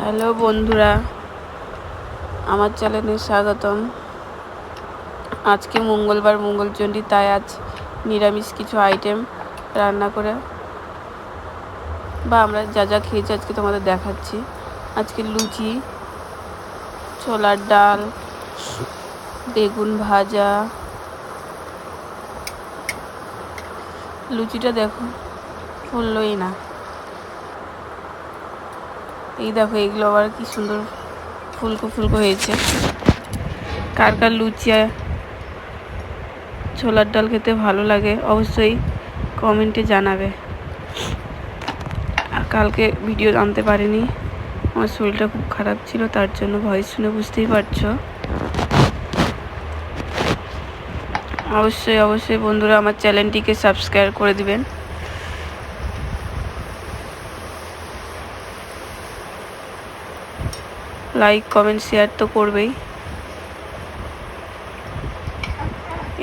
Hello বন্ধুরা, আমার চ্যানেলে স্বাগতম। আজকে মঙ্গলবার, মঙ্গলচণ্ডী, তাই আজ নিরামিষ কিছু আইটেম রান্না করে বা আমরা যা যা খেয়েছি আজকে তোমাদের দেখাচ্ছি। আজকে লুচি, ছোলার ডাল, বেগুন ভাজা। লুচিটা দেখো ফুললোই না, এই দেখো এগুলো আবার কি সুন্দর ফুলকো ফুলকো হয়েছে। কার কার লুচি ছোলার ডাল খেতে ভালো লাগে অবশ্যই কমেন্টে জানাবে। আর কালকে ভিডিও আনতে পারিনি, আমার শরীরটা খুব খারাপ ছিল, তার জন্য ভয়েস শুনে বুঝতেই পারছো। অবশ্যই বন্ধুরা আমার চ্যানেলটিকে সাবস্ক্রাইব করে দিবেন। লাইক কমেন্ট শেয়ার তো করবেই।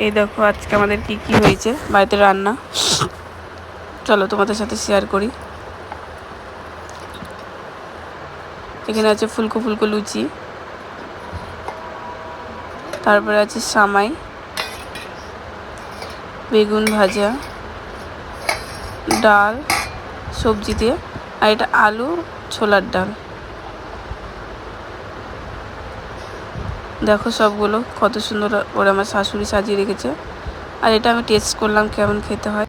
এই দেখো আজকে আমাদের কি কি হয়েছে বাড়িতে রান্না, চলো তোমাদের সাথে শেয়ার করি। এখানে আছে ফুলকো ফুলকো লুচি, তারপরে আছে সামাই, বেগুন ভাজা, ডাল সবজি দিয়ে, আর এটা আলু ছোলার ডাল। দেখো সবগুলো কত সুন্দর ওরা আমার শাশুড়ি সাজিয়ে রেখেছে। আর এটা আমি টেস্ট করলাম কেমন খেতে হয়।